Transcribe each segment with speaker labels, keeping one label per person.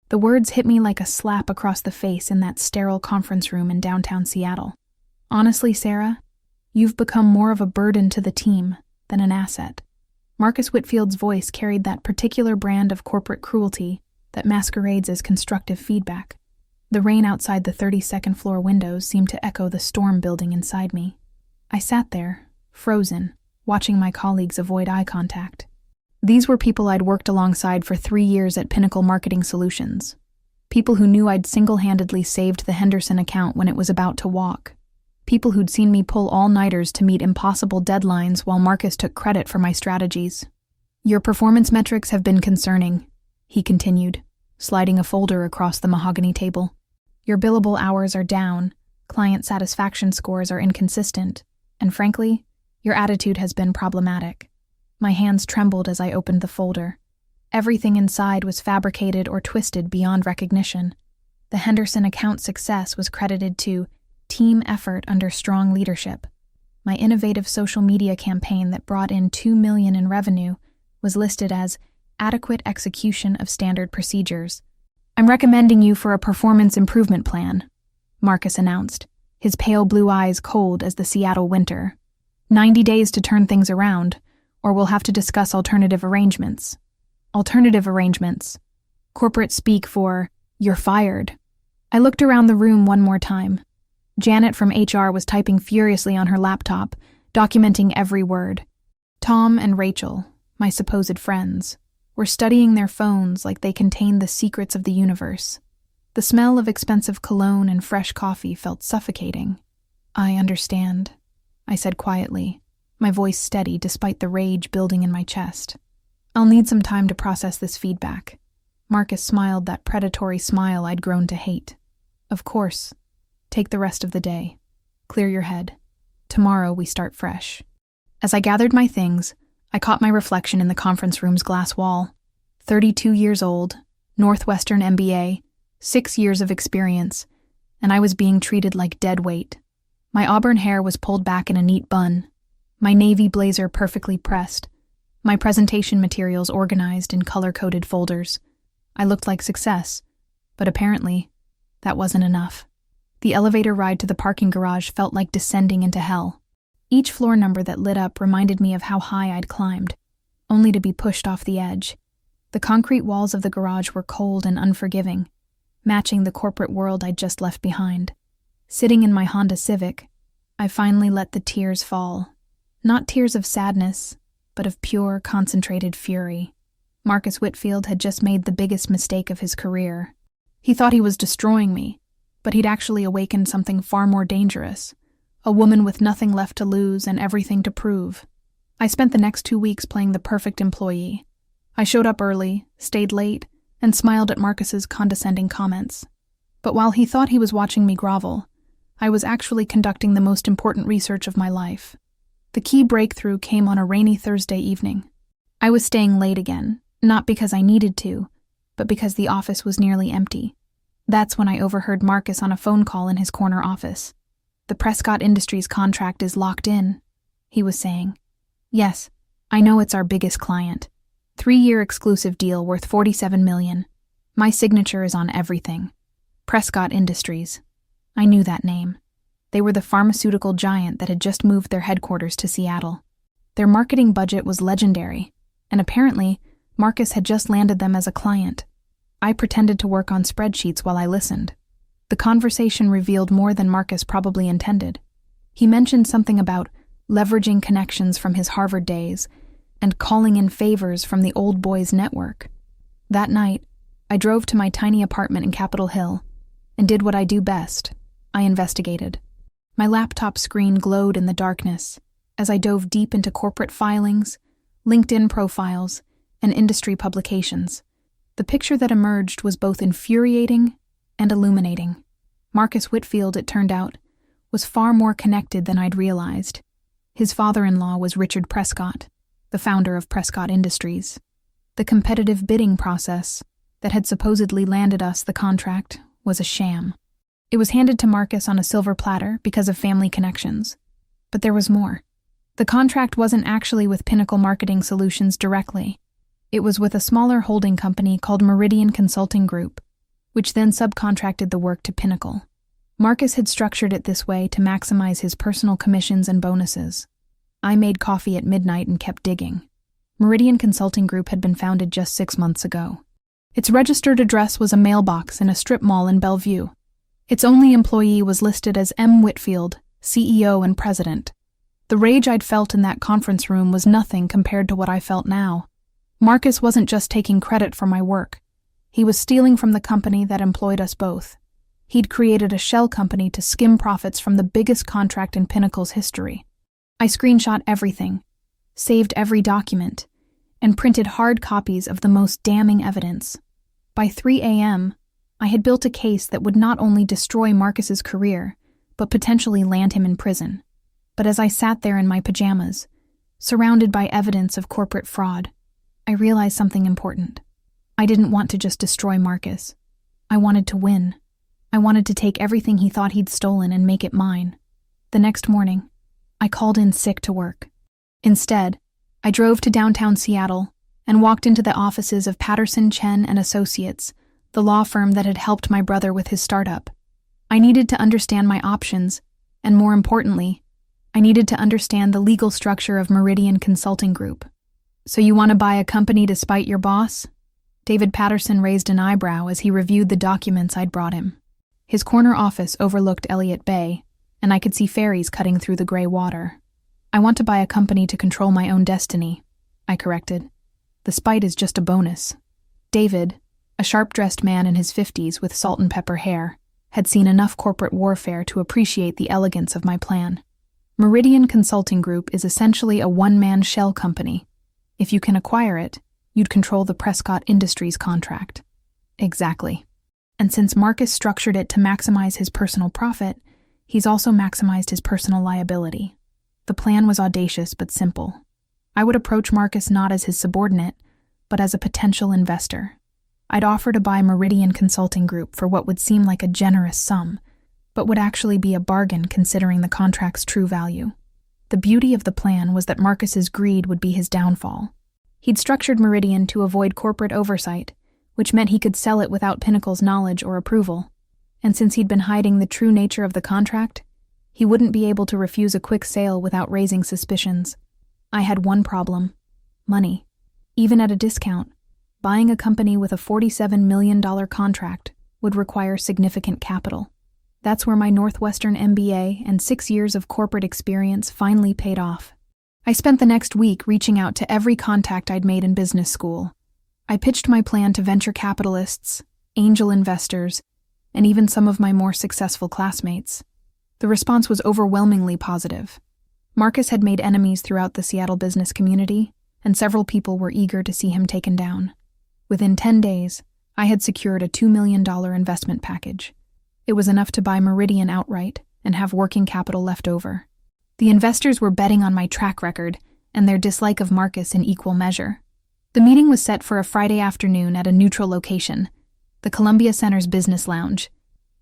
Speaker 1: The words hit me like a slap across the face in that sterile conference room in downtown Seattle. Honestly, Sarah, you've become more of a burden to the team than an asset. Marcus Whitfield's voice carried that particular brand of corporate cruelty that masquerades as constructive feedback. The rain outside the 32nd floor windows seemed to echo the storm building inside me. I sat there, frozen, watching my colleagues avoid eye contact. These were people I'd worked alongside for 3 years at Pinnacle Marketing Solutions. People who knew I'd single-handedly saved the Henderson account when it was about to walk. People who'd seen me pull all-nighters to meet impossible deadlines while Marcus took credit for my strategies. Your performance metrics have been concerning, he continued, sliding a folder across the mahogany table. Your billable hours are down, client satisfaction scores are inconsistent, and frankly, your attitude has been problematic. My hands trembled as I opened the folder. Everything inside was fabricated or twisted beyond recognition. The Henderson account success was credited to team effort under strong leadership. My innovative social media campaign that brought in $2 million in revenue was listed as adequate execution of standard procedures. I'm recommending you for a performance improvement plan, Marcus announced, his pale blue eyes cold as the Seattle winter. 90 days to turn things around, or we'll have to discuss alternative arrangements. Alternative arrangements. Corporate speak for, you're fired. I looked around the room one more time. Janet from HR was typing furiously on her laptop, documenting every word. Tom and Rachel, my supposed friends, were studying their phones like they contained the secrets of the universe. The smell of expensive cologne and fresh coffee felt suffocating. I understand, I said quietly, my voice steady despite the rage building in my chest. I'll need some time to process this feedback. Marcus smiled that predatory smile I'd grown to hate. Of course. Take the rest of the day. Clear your head. Tomorrow we start fresh. As I gathered my things, I caught my reflection in the conference room's glass wall. 32 years old, Northwestern MBA, 6 years of experience, and I was being treated like dead weight. My auburn hair was pulled back in a neat bun, my navy blazer perfectly pressed, my presentation materials organized in color-coded folders. I looked like success, but apparently, that wasn't enough. The elevator ride to the parking garage felt like descending into hell. Each floor number that lit up reminded me of how high I'd climbed, only to be pushed off the edge. The concrete walls of the garage were cold and unforgiving, matching the corporate world I'd just left behind. Sitting in my Honda Civic, I finally let the tears fall. Not tears of sadness, but of pure, concentrated fury. Marcus Whitfield had just made the biggest mistake of his career. He thought he was destroying me, but he'd actually awakened something far more dangerous. A woman with nothing left to lose and everything to prove. I spent the next 2 weeks playing the perfect employee. I showed up early, stayed late, and smiled at Marcus's condescending comments. But while he thought he was watching me grovel, I was actually conducting the most important research of my life. The key breakthrough came on a rainy Thursday evening. I was staying late again, not because I needed to, but because the office was nearly empty. That's when I overheard Marcus on a phone call in his corner office. The Prescott Industries contract is locked in, he was saying. Yes, I know it's our biggest client. 3-year exclusive deal worth $47 million. My signature is on everything. Prescott Industries. I knew that name. They were the pharmaceutical giant that had just moved their headquarters to Seattle. Their marketing budget was legendary, and apparently, Marcus had just landed them as a client. I pretended to work on spreadsheets while I listened. The conversation revealed more than Marcus probably intended. He mentioned something about leveraging connections from his Harvard days and calling in favors from the old boys network. That night, I drove to my tiny apartment in Capitol Hill and did what I do best. I investigated. My laptop screen glowed in the darkness as I dove deep into corporate filings, LinkedIn profiles, and industry publications. The picture that emerged was both infuriating and illuminating. Marcus Whitfield, it turned out, was far more connected than I'd realized. His father-in-law was Richard Prescott, the founder of Prescott Industries. The competitive bidding process that had supposedly landed us the contract was a sham. It was handed to Marcus on a silver platter because of family connections. But there was more. The contract wasn't actually with Pinnacle Marketing Solutions directly. It was with a smaller holding company called Meridian Consulting Group, which then subcontracted the work to Pinnacle. Marcus had structured it this way to maximize his personal commissions and bonuses. I made coffee at midnight and kept digging. Meridian Consulting Group had been founded just 6 months ago. Its registered address was a mailbox in a strip mall in Bellevue. Its only employee was listed as M. Whitfield, CEO and president. The rage I'd felt in that conference room was nothing compared to what I felt now. Marcus wasn't just taking credit for my work. He was stealing from the company that employed us both. He'd created a shell company to skim profits from the biggest contract in Pinnacle's history. I screenshot everything, saved every document, and printed hard copies of the most damning evidence. By 3 a.m., I had built a case that would not only destroy Marcus's career, but potentially land him in prison. But as I sat there in my pajamas, surrounded by evidence of corporate fraud, I realized something important. I didn't want to just destroy Marcus. I wanted to win. I wanted to take everything he thought he'd stolen and make it mine. The next morning, I called in sick to work. Instead, I drove to downtown Seattle and walked into the offices of Patterson, Chen & Associates, the law firm that had helped my brother with his startup. I needed to understand my options, and more importantly, I needed to understand the legal structure of Meridian Consulting Group. "So you want to buy a company to spite your boss?" David Patterson raised an eyebrow as he reviewed the documents I'd brought him. His corner office overlooked Elliott Bay, and I could see ferries cutting through the gray water. "I want to buy a company to control my own destiny," I corrected. "The spite is just a bonus." David, a sharp-dressed man in his 50s with salt and pepper hair, had seen enough corporate warfare to appreciate the elegance of my plan. Meridian Consulting Group is essentially a one-man shell company. If you can acquire it, you'd control the Prescott Industries contract. Exactly. And since Marcus structured it to maximize his personal profit, he's also maximized his personal liability. The plan was audacious but simple. I would approach Marcus not as his subordinate, but as a potential investor. I'd offer to buy Meridian Consulting Group for what would seem like a generous sum, but would actually be a bargain considering the contract's true value. The beauty of the plan was that Marcus's greed would be his downfall. He'd structured Meridian to avoid corporate oversight, which meant he could sell it without Pinnacle's knowledge or approval. And since he'd been hiding the true nature of the contract, he wouldn't be able to refuse a quick sale without raising suspicions. I had one problem: money. Even at a discount, buying a company with a $47 million contract would require significant capital. That's where my Northwestern MBA and 6 years of corporate experience finally paid off. I spent the next week reaching out to every contact I'd made in business school. I pitched my plan to venture capitalists, angel investors, and even some of my more successful classmates. The response was overwhelmingly positive. Marcus had made enemies throughout the Seattle business community, and several people were eager to see him taken down. Within 10 days, I had secured a $2 million investment package. It was enough to buy Meridian outright and have working capital left over. The investors were betting on my track record and their dislike of Marcus in equal measure. The meeting was set for a Friday afternoon at a neutral location, the Columbia Center's business lounge.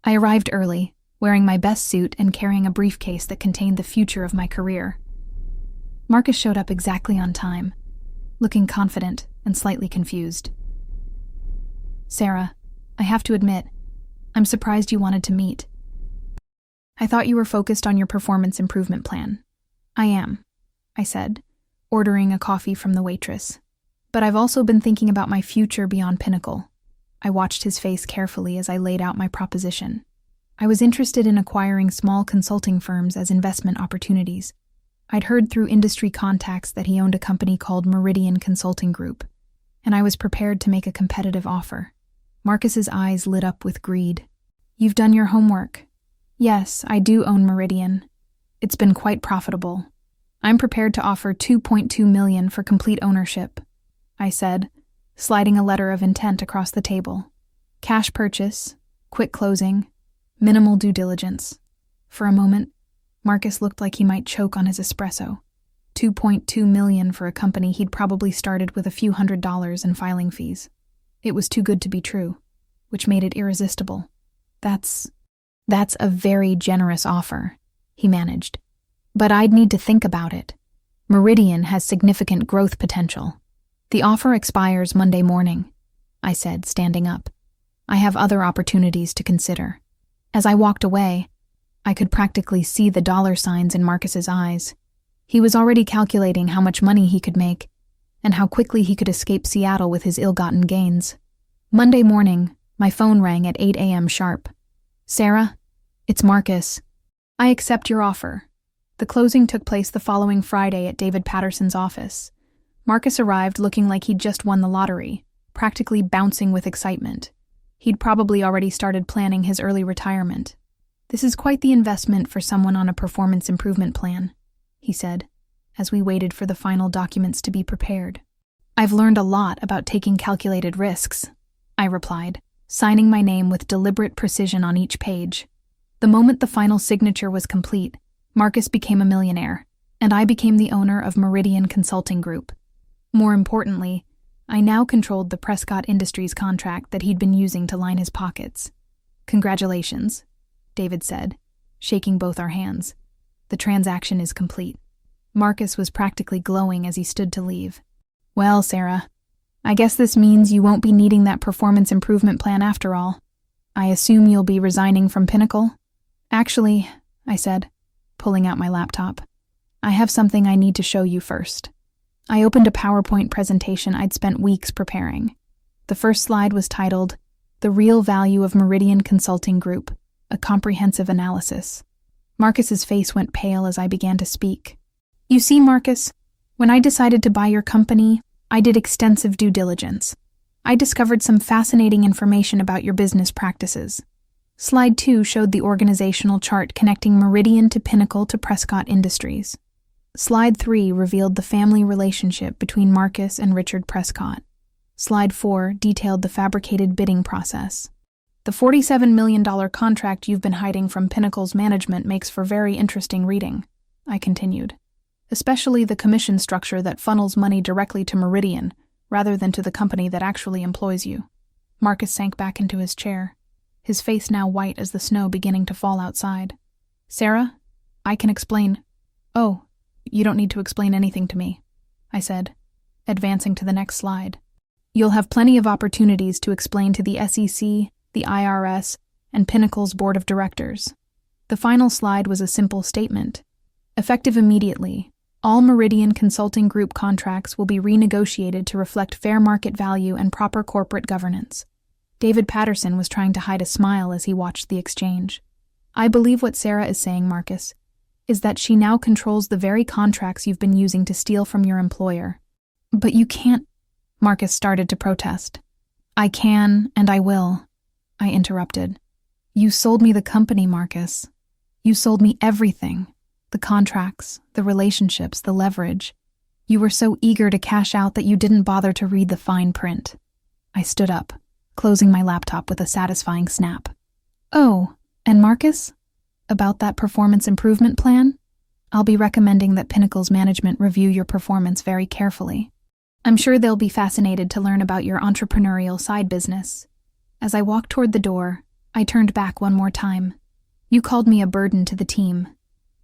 Speaker 1: I arrived early, wearing my best suit and carrying a briefcase that contained the future of my career. Marcus showed up exactly on time, looking confident and slightly confused. "Sarah, I have to admit, I'm surprised you wanted to meet. I thought you were focused on your performance improvement plan." "I am," I said, ordering a coffee from the waitress. "But I've also been thinking about my future beyond Pinnacle." I watched his face carefully as I laid out my proposition. I was interested in acquiring small consulting firms as investment opportunities. I'd heard through industry contacts that he owned a company called Meridian Consulting Group, and I was prepared to make a competitive offer. Marcus's eyes lit up with greed. "You've done your homework." "Yes, I do own Meridian. It's been quite profitable. I'm prepared to offer $2.2 million for complete ownership," I said, sliding a letter of intent across the table. "Cash purchase, quick closing, minimal due diligence." For a moment, Marcus looked like he might choke on his espresso. $2.2 million for a company he'd probably started with a few $100s in filing fees. It was too good to be true, which made it irresistible. That's a very generous offer," he managed. "But I'd need to think about it. Meridian has significant growth potential." "The offer expires Monday morning," I said, standing up. I have other opportunities to consider. As I walked away, I could practically see the dollar signs in Marcus's eyes. He was already calculating how much money he could make and how quickly he could escape Seattle with his ill-gotten gains. Monday morning, my phone rang at 8 a.m. sharp. "Sarah, it's Marcus. I accept your offer." The closing took place the following Friday at David Patterson's office. Marcus arrived looking like he'd just won the lottery, practically bouncing with excitement. He'd probably already started planning his early retirement. "This is quite the investment for someone on a performance improvement plan," he said, as we waited for the final documents to be prepared. "I've learned a lot about taking calculated risks," I replied, signing my name with deliberate precision on each page. The moment the final signature was complete, Marcus became a millionaire, and I became the owner of Meridian Consulting Group. More importantly, I now controlled the Prescott Industries contract that he'd been using to line his pockets. "Congratulations," David said, shaking both our hands. "The transaction is complete." Marcus was practically glowing as he stood to leave. "Well, Sarah, I guess this means you won't be needing that performance improvement plan after all. I assume you'll be resigning from Pinnacle?" "Actually," I said, pulling out my laptop, "I have something I need to show you first." I opened a PowerPoint presentation I'd spent weeks preparing. The first slide was titled, "The Real Value of Meridian Consulting Group, a Comprehensive Analysis." Marcus's face went pale as I began to speak. "You see, Marcus, when I decided to buy your company, I did extensive due diligence. I discovered some fascinating information about your business practices." Slide 2 showed the organizational chart connecting Meridian to Pinnacle to Prescott Industries. Slide 3 revealed the family relationship between Marcus and Richard Prescott. Slide 4 detailed the fabricated bidding process. "The $47 million contract you've been hiding from Pinnacle's management makes for very interesting reading," I continued, "especially the commission structure that funnels money directly to Meridian, rather than to the company that actually employs you." Marcus sank back into his chair, his face now white as the snow beginning to fall outside. "Sarah, I can explain." "Oh, you don't need to explain anything to me," I said, advancing to the next slide. "You'll have plenty of opportunities to explain to the SEC, the IRS, and Pinnacle's board of directors." The final slide was a simple statement. "Effective immediately, all Meridian Consulting Group contracts will be renegotiated to reflect fair market value and proper corporate governance." David Patterson was trying to hide a smile as he watched the exchange. "I believe what Sarah is saying, Marcus, is that she now controls the very contracts you've been using to steal from your employer." "But you can't," Marcus started to protest. "I can, and I will," I interrupted. "You sold me the company, Marcus. You sold me everything. The contracts, the relationships, the leverage. You were so eager to cash out that you didn't bother to read the fine print." I stood up, closing my laptop with a satisfying snap. "Oh, and Marcus? About that performance improvement plan? I'll be recommending that Pinnacle's management review your performance very carefully. I'm sure they'll be fascinated to learn about your entrepreneurial side business." As I walked toward the door, I turned back one more time. "You called me a burden to the team,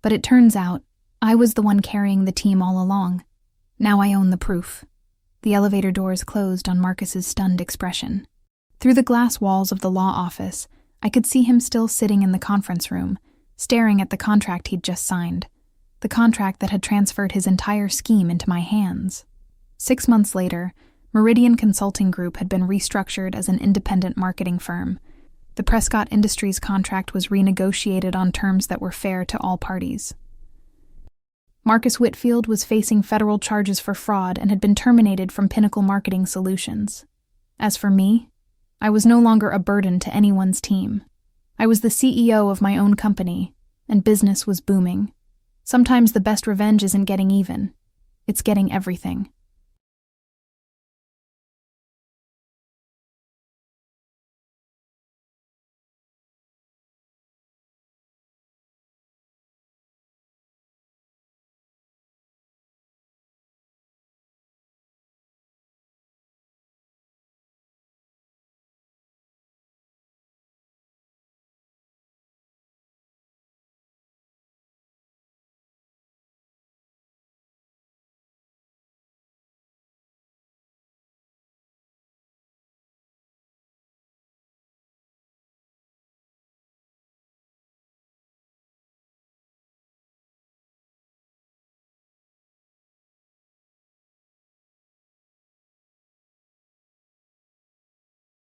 Speaker 1: but it turns out I was the one carrying the team all along. Now I own the proof." The elevator doors closed on Marcus's stunned expression. Through the glass walls of the law office, I could see him still sitting in the conference room, staring at the contract he'd just signed, the contract that had transferred his entire scheme into my hands. 6 months later, Meridian Consulting Group had been restructured as an independent marketing firm. The Prescott Industries contract was renegotiated on terms that were fair to all parties. Marcus Whitfield was facing federal charges for fraud and had been terminated from Pinnacle Marketing Solutions. As for me, I was no longer a burden to anyone's team. I was the CEO of my own company, and business was booming. Sometimes the best revenge isn't getting even. It's getting everything.